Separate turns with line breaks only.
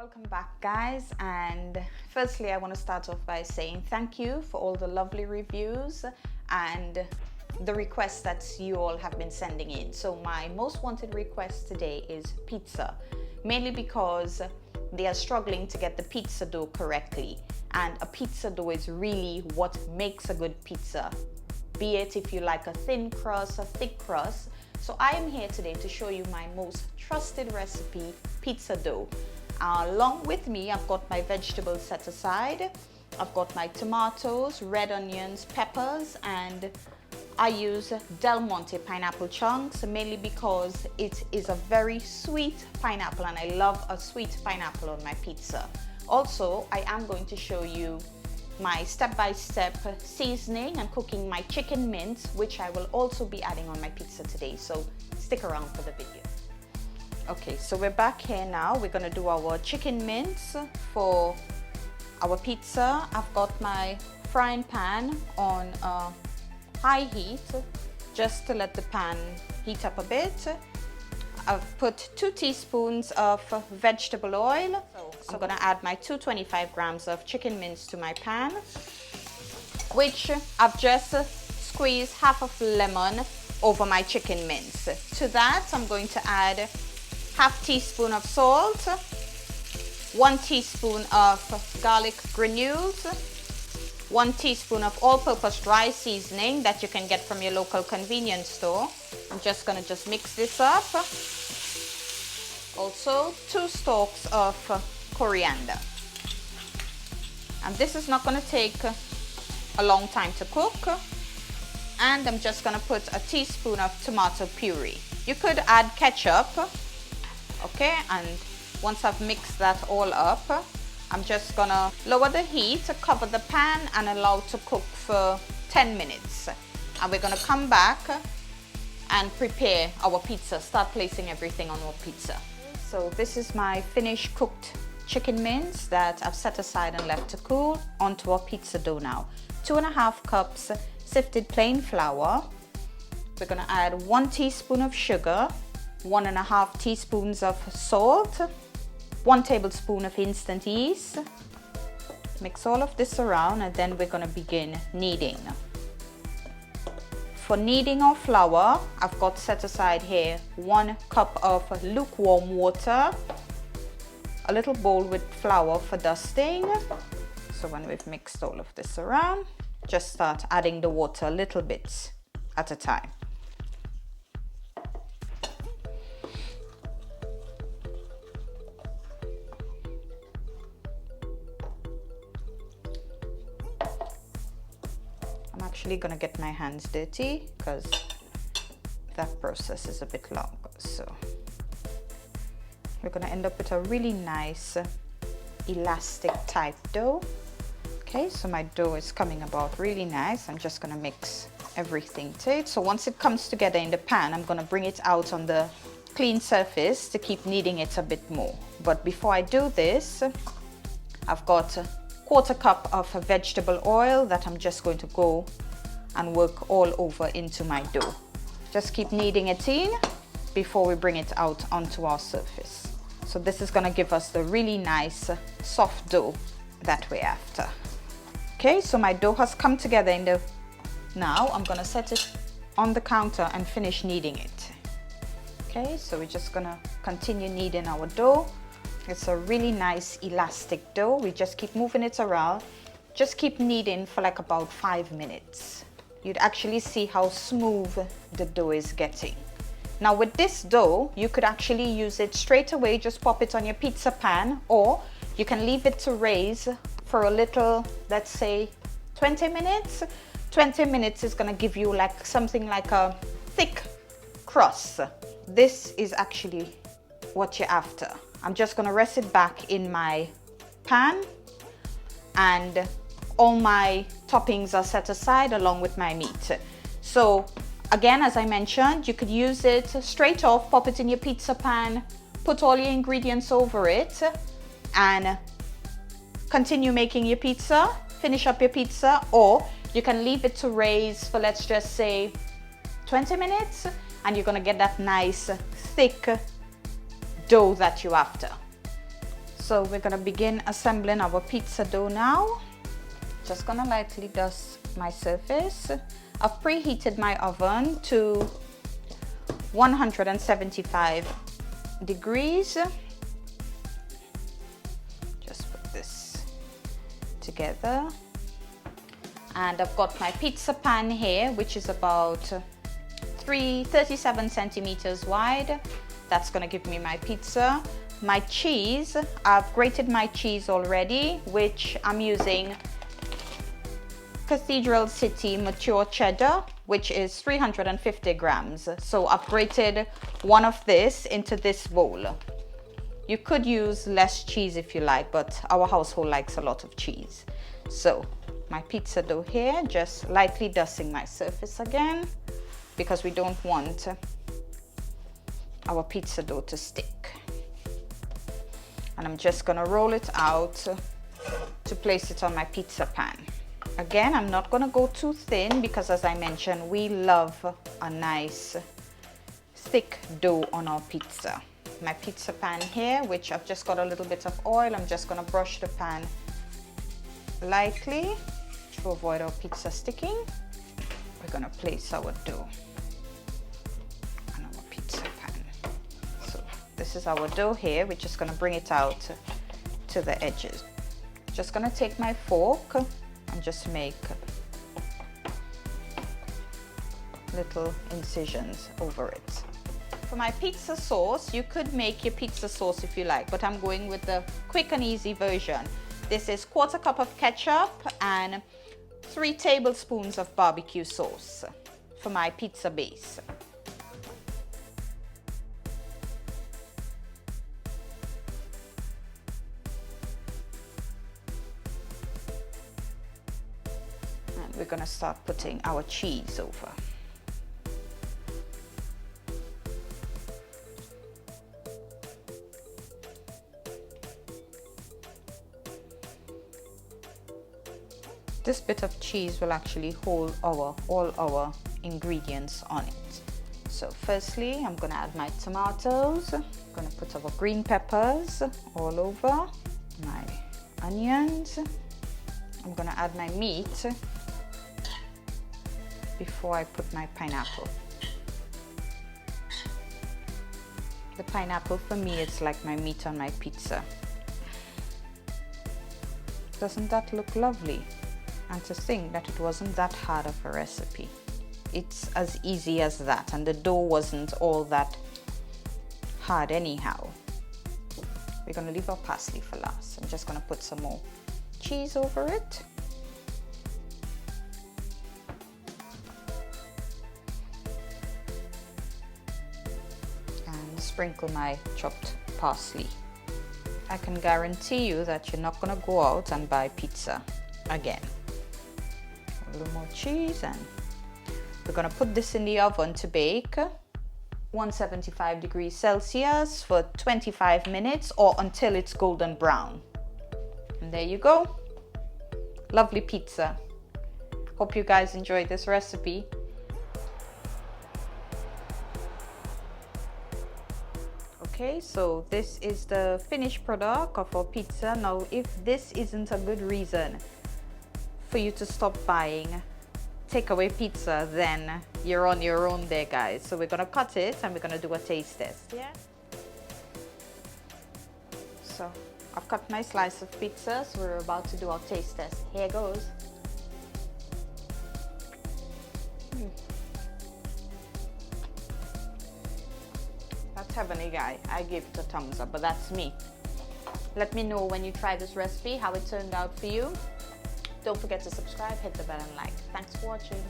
Welcome back, guys, and firstly I want to start off by saying thank you for all the lovely reviews and the requests that you all have been sending in. So my most wanted request today is pizza, mainly because they are struggling to get the pizza dough correctly, and a pizza dough is really what makes a good pizza, be it if you like a thin crust, a thick crust. So I am here today to show you my most trusted recipe, pizza dough. Along with me, I've got my vegetables set aside. I've got my tomatoes, red onions, peppers, and I use Del Monte pineapple chunks, mainly because it is a very sweet pineapple and I love a sweet pineapple on my pizza. Also, I am going to show you my step-by-step seasoning and cooking my chicken mince, which I will also be adding on my pizza today, so stick around for the video. Okay, so we're back here now. We're gonna do our chicken mince for our pizza. I've got my frying pan on high heat, just to let the pan heat up a bit. I've put 2 teaspoons of vegetable oil. So I'm gonna add my 225 grams of chicken mince to my pan, which I've just squeezed half of lemon over my chicken mince. To that, I'm going to add half teaspoon of salt, 1 teaspoon of garlic granules, 1 teaspoon of all-purpose dry seasoning that you can get from your local convenience store. I'm just gonna mix this up. Also 2 stalks of coriander. And this is not gonna take a long time to cook. And I'm just gonna put a teaspoon of tomato puree. You could add ketchup. Okay, and once I've mixed that all up, I'm just gonna lower the heat, cover the pan and allow it to cook for 10 minutes. And we're gonna come back and prepare our pizza, start placing everything on our pizza. So this is my finished cooked chicken mince that I've set aside and left to cool onto our pizza dough now. 2.5 cups sifted plain flour. We're gonna add 1 teaspoon of sugar, 1.5 teaspoons of salt, 1 tablespoon of instant yeast. Mix all of this around and then we're gonna begin kneading. For kneading our flour, I've got set aside here 1 cup of lukewarm water, a little bowl with flour for dusting. So when we've mixed all of this around, just start adding the water a little bit at a time. I'm actually gonna get my hands dirty because that process is a bit long. So we're gonna end up with a really nice elastic type dough. Okay, so my dough is coming about really nice. I'm just gonna mix everything to it. So once it comes together in the pan, I'm gonna bring it out on the clean surface to keep kneading it a bit more. But before I do this, I've got 1/4 cup of vegetable oil that I'm just going to go and work all over into my dough. Just keep kneading it in before we bring it out onto our surface. So this is gonna give us the really nice soft dough that we're after. Okay, so my dough has come together in the... Now I'm gonna set it on the counter and finish kneading it. Okay, so we're just gonna continue kneading our dough. It's a really nice elastic dough. We just keep moving it around. Just keep kneading for like about 5 minutes. You'd actually see how smooth the dough is getting. Now with this dough, you could actually use it straight away, just pop it on your pizza pan, or you can leave it to raise for a little, let's say 20 minutes. 20 minutes is gonna give you like something like a thick crust. This is actually what you're after. I'm just gonna rest it back in my pan and all my toppings are set aside along with my meat. So again, as I mentioned, you could use it straight off, pop it in your pizza pan, put all your ingredients over it and continue making your pizza, finish up your pizza, or you can leave it to raise for, let's just say 20 minutes and you're gonna get that nice thick dough that you're after. So we're gonna begin assembling our pizza dough now. Just gonna lightly dust my surface. I've preheated my oven to 175 degrees. Just put this together. And I've got my pizza pan here, which is about 37 centimeters wide. That's gonna give me my pizza. My cheese, I've grated my cheese already, which I'm using Cathedral City mature cheddar, which is 350 grams. So I've grated one of this into this bowl. You could use less cheese if you like, but our household likes a lot of cheese. So my pizza dough here, just lightly dusting my surface again, because we don't want our pizza dough to stick. And I'm just gonna roll it out to place it on my pizza pan. Again, I'm not gonna go too thin because, as I mentioned, we love a nice thick dough on our pizza. My pizza pan here, which I've just got a little bit of oil, I'm just gonna brush the pan lightly to avoid our pizza sticking. We're gonna place our dough on our pizza pan. So this is our dough here. We're just gonna bring it out to the edges. Just gonna take my fork and just make little incisions over it. For my pizza sauce, you could make your pizza sauce if you like, but I'm going with the quick and easy version. This is 1/4 cup of ketchup and 3 tablespoons of barbecue sauce for my pizza base. And we're gonna start putting our cheese over. This bit of cheese will actually hold all our ingredients on it. So firstly, I'm gonna add my tomatoes. I'm gonna put our green peppers all over, my onions. I'm gonna add my meat before I put my pineapple. The pineapple for me, it's like my meat on my pizza. Doesn't that look lovely? And to think that it wasn't that hard of a recipe. It's as easy as that, and the dough wasn't all that hard anyhow. We're gonna leave our parsley for last. I'm just gonna put some more cheese over it. And sprinkle my chopped parsley. I can guarantee you that you're not gonna go out and buy pizza again. A little more cheese, and we're gonna put this in the oven to bake 175 degrees Celsius for 25 minutes or until it's golden brown. And there you go. Lovely pizza. Hope you guys enjoyed this recipe. Okay, so this is the finished product of our pizza. Now, if this isn't a good reason for you to stop buying takeaway pizza, then you're on your own there, guys. So we're gonna cut it and we're gonna do a taste test. Yeah. So I've cut my slice of pizza, so we're about to do our taste test. Here goes. That's heavenly, guy. I give it a thumbs up, but that's me. Let me know when you try this recipe how it turned out for you. Don't forget to subscribe, hit the bell and like. Thanks for watching.